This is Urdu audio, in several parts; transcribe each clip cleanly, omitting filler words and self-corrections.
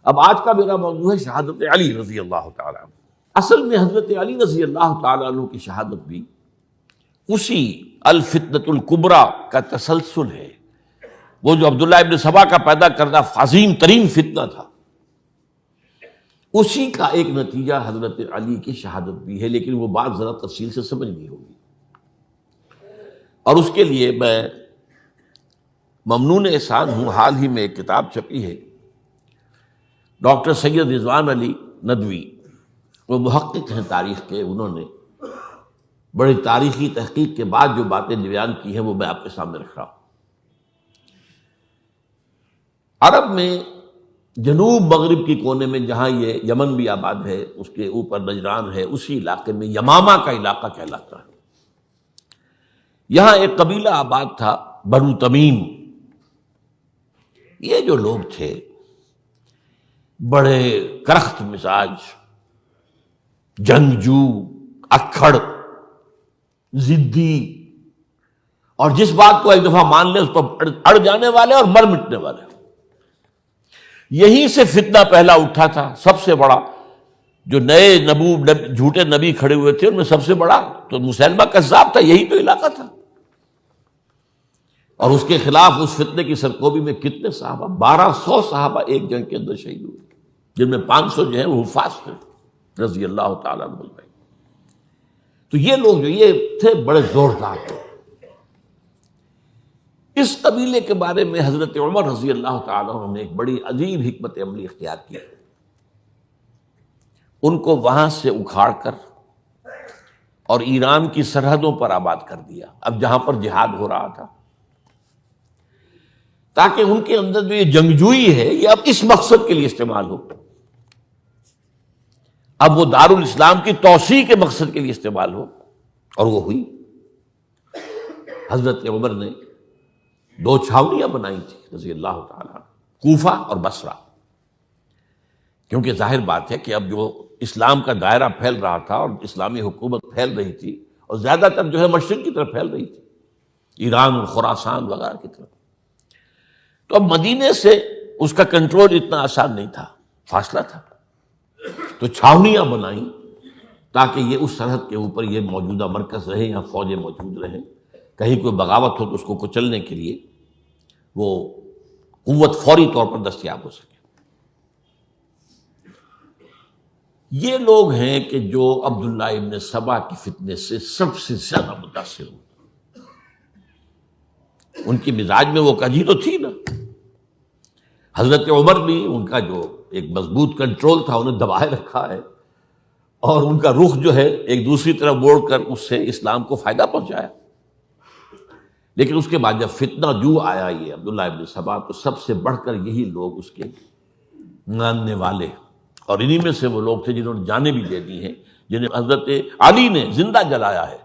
اب آج کا میرا موضوع ہے شہادت علی رضی اللہ تعالیٰ عنہ۔ اصل میں حضرت علی رضی اللہ تعالیٰ عنہ کی شہادت بھی اسی الفتنۃ الکبریٰ کا تسلسل ہے۔ وہ جو عبداللہ ابن سبا کا پیدا کردہ عظیم ترین فتنہ تھا، اسی کا ایک نتیجہ حضرت علی کی شہادت بھی ہے، لیکن وہ بات ذرا تفصیل سے سمجھنی ہوگی۔ اور اس کے لیے میں ممنون احسان ہوں، حال ہی میں ایک کتاب چھپی ہے، ڈاکٹر سید رضوان علی ندوی، وہ محقق ہیں تاریخ کے، انہوں نے بڑی تاریخی تحقیق کے بعد جو باتیں بیان کی ہیں وہ میں آپ کے سامنے رکھ رہا ہوں۔ عرب میں جنوب مغرب کی کونے میں، جہاں یہ یمن بھی آباد ہے، اس کے اوپر نجران ہے، اسی علاقے میں یمامہ کا علاقہ کہلاتا ہے۔ یہاں ایک قبیلہ آباد تھا، بنو تمیم۔ یہ جو لوگ تھے بڑے کرخت مزاج، جنگجو، اکھڑ، ضدی، اور جس بات کو ایک دفعہ مان لے اس پر اڑ جانے والے اور مر مٹنے والے۔ یہیں سے فتنہ پہلا اٹھا تھا، سب سے بڑا جو نئے جھوٹے نبی کھڑے ہوئے تھے ان میں سب سے بڑا تو مسیلمہ کذاب تھا، یہی تو علاقہ تھا۔ اور اس کے خلاف اس فتنے کی سرکوبی میں کتنے صحابہ، 1200 صحابہ ایک جنگ کے اندر شہید ہوئے، جن میں 500 جو ہیں وہ حفاظ تھے رضی اللہ تعالیٰ عنہ۔ تو یہ لوگ جو یہ تھے بڑے زوردار تھے۔ اس قبیلے کے بارے میں حضرت عمر رضی اللہ تعالیٰ عنہ نے ایک بڑی عجیب حکمت عملی اختیار کی۔ ان کو وہاں سے اکھاڑ کر اور ایران کی سرحدوں پر آباد کر دیا، اب جہاں پر جہاد ہو رہا تھا، تاکہ ان کے اندر جو یہ جنگجوئی ہے یہ اب اس مقصد کے لیے استعمال ہو، اب وہ دارالاسلام کی توسیع کے مقصد کے لیے استعمال ہو، اور وہ ہوئی۔ حضرت عمر نے 2 چھاونیاں بنائی تھی رضی اللہ تعالیٰ، کوفہ اور بصرہ، کیونکہ ظاہر بات ہے کہ اب جو اسلام کا دائرہ پھیل رہا تھا اور اسلامی حکومت پھیل رہی تھی، اور زیادہ تر جو ہے مشرق کی طرف پھیل رہی تھی، ایران اور خراسان وغیرہ کی طرف، تو اب مدینے سے اس کا کنٹرول اتنا آسان نہیں تھا، فاصلہ تھا، تو چھاونیاں بنائیں تاکہ یہ اس سرحد کے اوپر یہ موجودہ مرکز رہے، یہاں فوجیں موجود رہیں، کہیں کوئی بغاوت ہو تو اس کو کچلنے کے لیے وہ قوت فوری طور پر دستیاب ہو سکے۔ یہ لوگ ہیں کہ جو عبداللہ ابن سبا کی فتنے سے سب سے زیادہ متاثر ہوئے۔ ان کی مزاج میں وہ کجی تو تھی نا۔ حضرت عمر بھی ان کا جو ایک مضبوط کنٹرول تھا انہیں دبائے رکھا ہے، اور ان کا رخ جو ہے ایک دوسری طرف موڑ کر اس سے اسلام کو فائدہ پہنچایا۔ لیکن اس کے بعد جب فتنہ جو آیا یہ عبداللہ ابن سبا، تو سب سے بڑھ کر یہی لوگ اس کے ماننے والے، اور انہی میں سے وہ لوگ تھے جنہوں نے جانیں بھی دے دی ہیں، جنہیں حضرت علی نے زندہ جلایا ہے،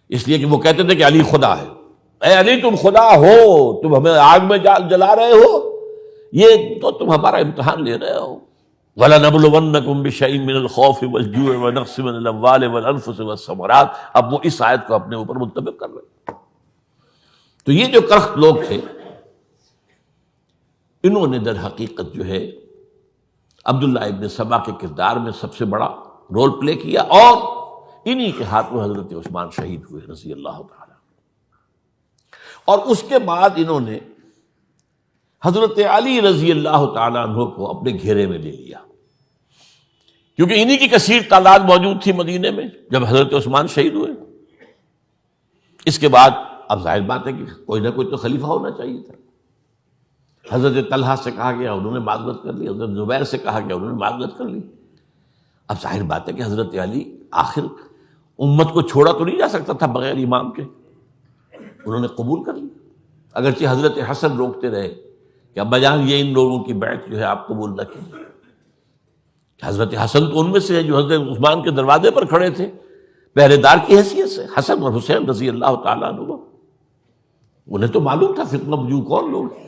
اس لیے کہ وہ کہتے تھے کہ علی خدا ہے۔ اے علی تم خدا ہو، تم ہمیں آگ میں جلا رہے ہو، یہ تو تم ہمارا امتحان لے رہے ہو۔ وَلَنَبْلُوَنَّكُمْ بِشَيْءٍ مِّنَ الْخَوْفِ وَالْجُوعِ وَنَقْصٍ مِّنَ الْأَمْوَالِ وَالْأَنفُسِ وَالثَّمَرَاتِ۔ اب وہ اس آیت کو اپنے اوپر منطبق کر رہے ہیں۔ تو یہ جو کرخت لوگ تھے، انہوں نے در حقیقت جو ہے عبداللہ ابن سبا کے کردار میں سب سے بڑا رول پلے کیا، اور انہی کے ہاتھوں حضرت عثمان شہید ہوئے رضی اللہ تعالیٰ۔ اور اس کے بعد انہوں نے حضرت علی رضی اللہ تعالیٰ عنہ کو اپنے گھیرے میں لے لیا، کیونکہ انہی کی کثیر تعداد موجود تھی مدینے میں جب حضرت عثمان شہید ہوئے۔ اس کے بعد اب ظاہر بات ہے کہ کوئی نہ کوئی تو خلیفہ ہونا چاہیے تھا۔ حضرت طلحہ سے کہا گیا، انہوں نے معذرت کر لی، حضرت زبیر سے کہا گیا، انہوں نے معذرت کر لی۔ اب ظاہر بات ہے کہ حضرت علی آخر امت کو چھوڑا تو نہیں جا سکتا تھا بغیر امام کے، انہوں نے قبول کر لی، اگرچہ حضرت حسن روکتے رہے کہ ابا جان یہ ان لوگوں کی بیعت جو ہے آپ قبول نہ کیجیے۔ حضرت حسن تو ان میں سے ہے جو حضرت عثمان کے دروازے پر کھڑے تھے پہرے دار کی حیثیت سے، حسن اور حسین رضی اللہ تعالیٰ عنہ، انہیں تو معلوم تھا فتنہ جو کون لوگ ہیں۔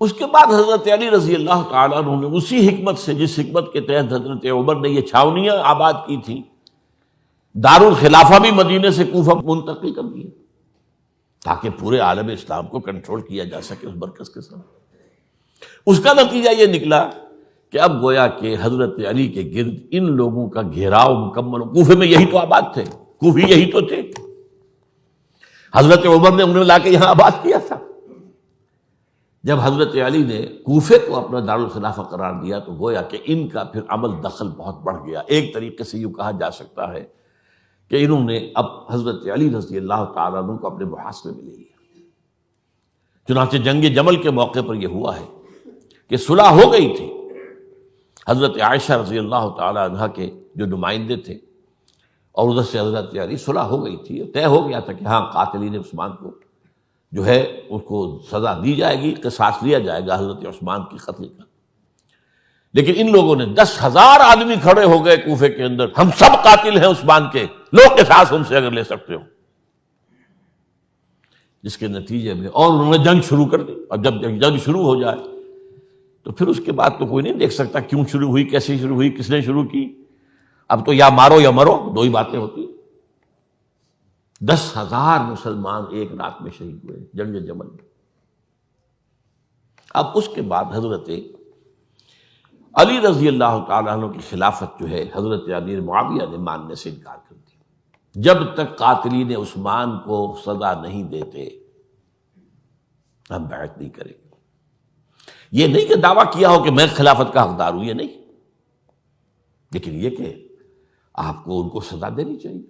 اس کے بعد حضرت علی رضی اللہ تعالیٰ عنہ نے اسی حکمت سے، جس حکمت کے تحت حضرت عمر نے یہ چھاونیاں آباد کی تھی، دارالخلافہ بھی مدینے سے کوفہ منتقل کر دیا تاکہ پورے عالم اسلام کو کنٹرول کیا جا سکے اس مرکز کے ساتھ۔ اس کا نتیجہ یہ نکلا کہ اب گویا کہ حضرت علی کے گرد ان لوگوں کا گھیراؤ مکمل ہو. کوفے میں یہی تو آباد تھے، کوفی یہی تو تھے. حضرت عمر نے انہیں لا کے یہاں آباد کیا تھا. جب حضرت علی نے کوفے کو اپنا دارالخلافہ قرار دیا تو گویا کہ ان کا پھر عمل دخل بہت بڑھ گیا. ایک طریقے سے یوں کہا جا سکتا ہے کہ انہوں نے اب حضرت علی رضی اللہ تعالیٰ عنہ کو اپنے محاصرے میں لے لیا. چنانچہ جنگ جمل کے موقع پر یہ ہوا ہے کہ صلح ہو گئی تھی. حضرت عائشہ رضی اللہ تعالیٰ عنہ کے جو نمائندے تھے اور ادھر سے حضرت علی، صلح ہو گئی تھی، طے ہو گیا تھا کہ ہاں قاتلین عثمان کو جو ہے اس کو سزا دی جائے گی، قصاص لیا جائے گا حضرت عثمان کی قتل کا. لیکن ان لوگوں نے 10,000 آدمی کھڑے ہو گئے کوفے کے اندر، ہم سب قاتل ہیں عثمان کے، لو قصاص ہم سے اگر لے سکتے ہو. جس کے نتیجے میں اور انہوں نے جنگ شروع کر دی. اور جب جنگ شروع ہو جائے تو پھر اس کے بعد تو کوئی نہیں دیکھ سکتا کیوں شروع ہوئی، کیسے شروع ہوئی، کس نے شروع کی. اب تو یا مارو یا مرو، دو ہی باتیں ہوتی. 10,000 مسلمان ایک رات میں شہید ہوئے جنگ جمل میں. اب اس کے بعد حضرت علی رضی اللہ تعالیٰ عنہ کی خلافت جو ہے حضرت امیر معاویہ نے ماننے سے انکار کر دیا. جب تک قاتلین عثمان کو سزا نہیں دیتے ہم بیعت نہیں کریں گے. یہ نہیں کہ دعویٰ کیا ہو کہ میں خلافت کا حقدار ہوں، یہ نہیں، لیکن یہ کہ آپ کو ان کو سزا دینی چاہیے.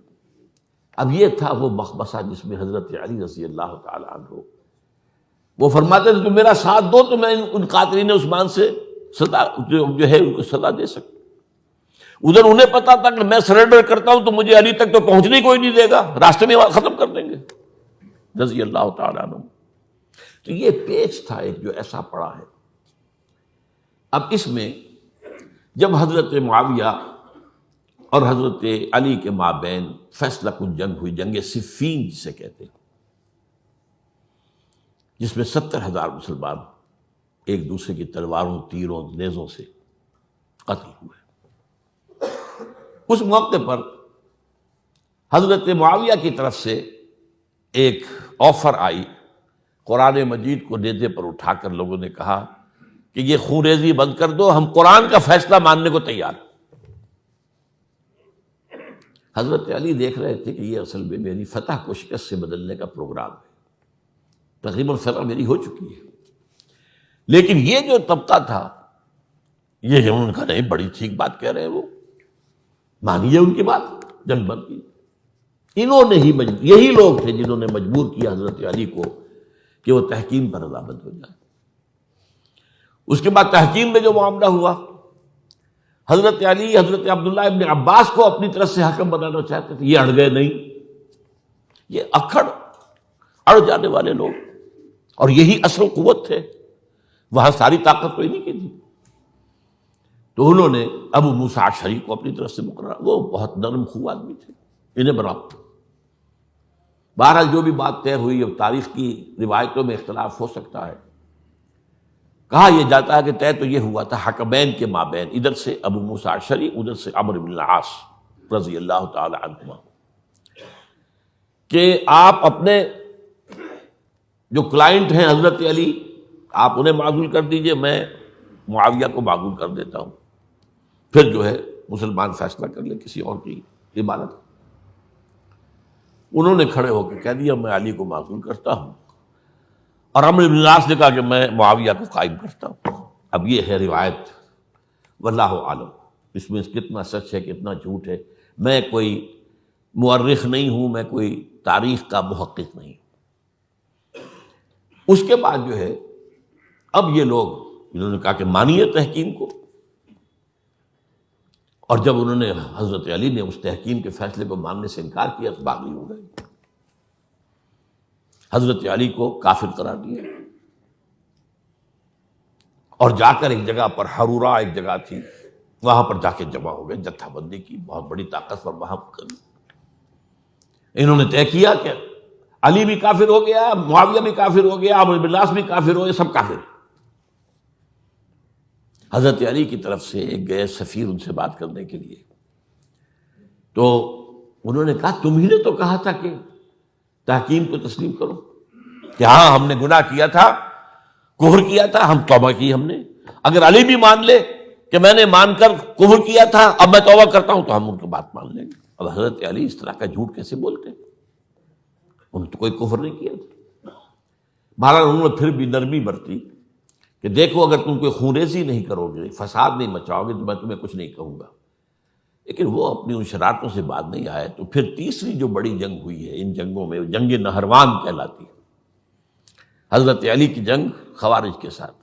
اب یہ تھا وہ مخمصہ جس میں حضرت علی رضی اللہ تعالیٰ عنہ وہ فرماتے تھے تم میرا ساتھ دو تو میں ان قاتلین عثمان سے سزا جو ہے ان کو سزا دے سکتا. ادھر انہیں پتا تھا کہ میں سرنڈر کرتا ہوں تو مجھے علی تک تو پہنچنے کوئی نہیں دے گا، راستے میں ختم کر دیں گے رضی اللہ تعالیٰ عنہ. تو یہ پیچ تھا ایک جو ایسا پڑا ہے. اب اس میں جب حضرت معاویہ اور حضرت علی کے مابین فیصلہ کن جنگ ہوئی، جنگ صفین جسے کہتے ہیں، جس میں 70,000 مسلمان ایک دوسرے کی تلواروں، تیروں، نیزوں سے قتل ہوئے. اس موقع پر حضرت معاویہ کی طرف سے ایک آفر آئی. قرآن مجید کو نیزے پر اٹھا کر لوگوں نے کہا کہ یہ خونریزی بند کر دو، ہم قرآن کا فیصلہ ماننے کو تیار. حضرت علی دیکھ رہے تھے کہ یہ اصل میں میری فتح کو شکست سے بدلنے کا پروگرام ہے. تقریباً فتح میری ہو چکی ہے، لیکن یہ جو طبقہ تھا یہ انہوں نے کہا نہیں بڑی ٹھیک بات کہہ رہے ہیں، وہ مانیے ان کی بات، جنگ بند کی. انہوں نے ہی یہی لوگ تھے جنہوں نے مجبور کیا حضرت علی کو کہ وہ تحکیم پر رضامند ہو جائے. اس کے بعد تحکیم میں جو معاملہ ہوا، حضرت علی حضرت عبداللہ ابن عباس کو اپنی طرف سے حکم بنانا چاہتے تھے، یہ اڑ گئے نہیں. یہ اڑ جانے والے لوگ، اور یہی اصل قوت تھے، وہاں ساری طاقت تو انہیں کی تھی. تو انہوں نے ابو موسیٰ اشعری کو اپنی طرف سے مقررہ، وہ بہت نرم خو آدمی تھے، انہیں بنا. بہرحال جو بھی بات طے ہوئی، اب تاریخ کی روایتوں میں اختلاف ہو سکتا ہے. کہا یہ جاتا ہے کہ طے تو یہ ہوا تھا حکمین کے مابین، ادھر سے ابو موسیٰ اشعری، ادھر سے عمرو بن العاص رضی اللہ تعالی عنہما، کہ آپ اپنے جو کلائنٹ ہیں حضرت علی آپ انہیں معزول کر دیجئے، میں معاویہ کو معزول کر دیتا ہوں، پھر جو ہے مسلمان فیصلہ کر لیں کسی اور کی عبادت. انہوں نے کھڑے ہو کے کہہ دیا میں علی کو معزول کرتا ہوں، اور عمرو بن العاص نے کہا کہ میں معاویہ کو قائم کرتا ہوں. اب یہ ہے روایت، واللہ عالم اس میں کتنا سچ ہے کتنا جھوٹ ہے. میں کوئی مورخ نہیں ہوں، میں کوئی تاریخ کا محقق نہیں. اس کے بعد جو ہے اب یہ لوگ انہوں نے کہا کہ مانیے تحکیم کو، اور جب انہوں نے حضرت علی نے اس تحکیم کے فیصلے کو ماننے سے انکار کیا تو باغی ہو گئے، حضرت علی کو کافر قرار دیا، اور جا کر ایک جگہ پر حرورہ ایک جگہ تھی وہاں پر جا کے جمع ہو گئے، جتھا بندی کی بہت بڑی طاقت پر وہاں کر. انہوں نے طے کیا کہ علی بھی کافر ہو گیا، معاویہ بھی کافر ہو گیا، عمرو بن العاص بھی کافر ہو گئے، سب کافر. حضرت علی کی طرف سے ایک گئے سفیر ان سے بات کرنے کے لیے، تو انہوں نے کہا تم ہی نے تو کہا تھا کہ تحکیم کو تسلیم کرو، کہ ہاں ہم نے گناہ کیا تھا کفر کیا تھا، ہم توبہ کی ہم نے. اگر علی بھی مان لے کہ میں نے مان کر کفر کیا تھا اب میں توبہ کرتا ہوں تو ہم ان کی بات مان لیں گے. اب حضرت علی اس طرح کا جھوٹ کیسے بولتے ہیں؟ انہوں نے تو کوئی کفر نہیں کیا تھا. بہرحال انہوں نے پھر بھی نرمی برتی کہ دیکھو اگر تم کوئی خونریزی نہیں کرو گے، فساد نہیں مچاؤ گے تو میں تمہیں کچھ نہیں کہوں گا. لیکن وہ اپنی ان شرارتوں سے بعد نہیں آئے. تو پھر تیسری جو بڑی جنگ ہوئی ہے ان جنگوں میں، جنگ نہروان کہلاتی ہے، حضرت علی کی جنگ خوارج کے ساتھ،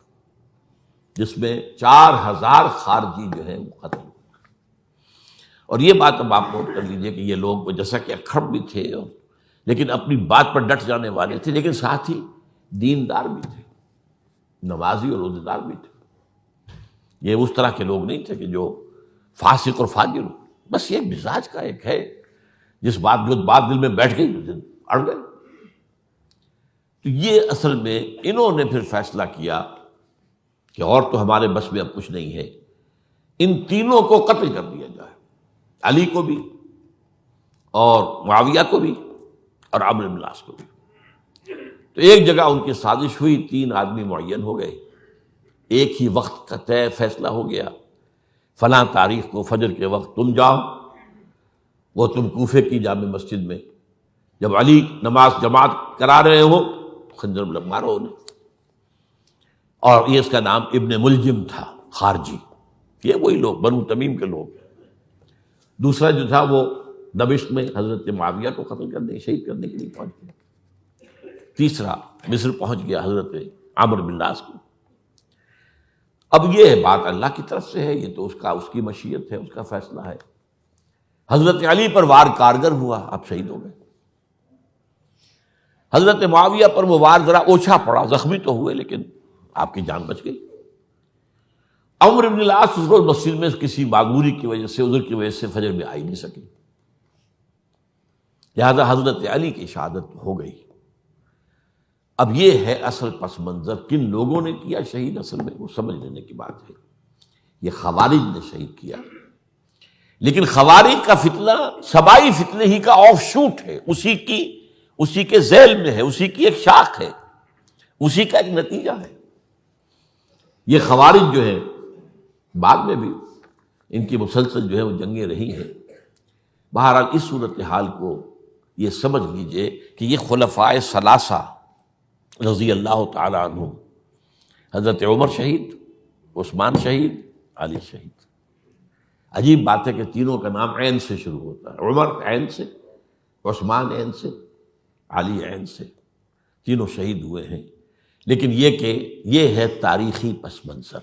جس میں 4000 خارجی جو ہیں وہ ختم ہوئے. اور یہ بات اب آپ نوٹ کر لیجئے کہ یہ لوگ جیسا کہ اکھڑ بھی تھے لیکن اپنی بات پر ڈٹ جانے والے تھے، لیکن ساتھ ہی دیندار بھی تھے، نمازی اور روزے دار بھی تھے. یہ اس طرح کے لوگ نہیں تھے کہ جو فاسق اور فاجر ہو. بس یہ مزاج کا ایک ہے، جو بات دل میں بیٹھ گئی اڑ گئے. تو یہ اصل میں انہوں نے پھر فیصلہ کیا کہ اور تو ہمارے بس میں اب کچھ نہیں ہے، ان تینوں کو قتل کر دیا جائے، علی کو بھی اور معاویہ کو بھی اور عمرو بن العاص کو بھی. تو ایک جگہ ان کی سازش ہوئی، 3 آدمی معین ہو گئے، ایک ہی وقت کا طے فیصلہ ہو گیا، فلاں تاریخ کو فجر کے وقت تم جاؤ، وہ تم کوفے کی جامع مسجد میں، جب علی نماز جماعت کرا رہے ہو خنجر مارو انہیں. اور یہ اس کا نام ابن ملجم تھا، خارجی، یہ وہی لوگ بنو تمیم کے لوگ. دوسرا جو تھا وہ دمشق میں حضرت معاویہ کو قتل کرنے شہید کرنے کے لیے پہنچ گیا. تیسرا مصر پہنچ گیا حضرت عمرو بن العاص کو. اب یہ بات اللہ کی طرف سے ہے، یہ تو اس کی مشیت ہے، اس کا فیصلہ ہے. حضرت علی پر وار کارگر ہوا، آپ شہید ہو گئے. حضرت معاویہ پر وہ وار ذرا اوچھا پڑا، زخمی تو ہوئے لیکن آپ کی جان بچ گئی. عمرو بن العاص اس روز مسجد میں کسی معذوری کی وجہ سے، عذر کی وجہ سے فجر میں آئی نہیں سکی، لہذا حضرت علی کی شہادت ہو گئی. اب یہ ہے اصل پس منظر، کن لوگوں نے کیا شہید اصل میں وہ سمجھ لینے کی بات ہے. یہ خوارج نے شہید کیا، لیکن خوارج کا فتنہ سبائی فتنے ہی کا آف شوٹ ہے، اسی کے ذیل میں ہے، اسی کی ایک شاخ ہے، اسی کا ایک نتیجہ ہے. یہ خوارج جو ہے بعد میں بھی ان کی مسلسل جو ہے وہ جنگیں رہی ہیں. بہرحال اس صورتحال کو یہ سمجھ لیجئے کہ یہ خلفائے ثلاثہ رضی اللہ تعالی عنہ، حضرت عمر شہید، عثمان شہید، علی شہید. عجیب بات ہے کہ تینوں کا نام عین سے شروع ہوتا ہے، عمر عین سے، عثمان عین سے، علی عین سے. تینوں شہید ہوئے ہیں. لیکن یہ کہ یہ ہے تاریخی پس منظر.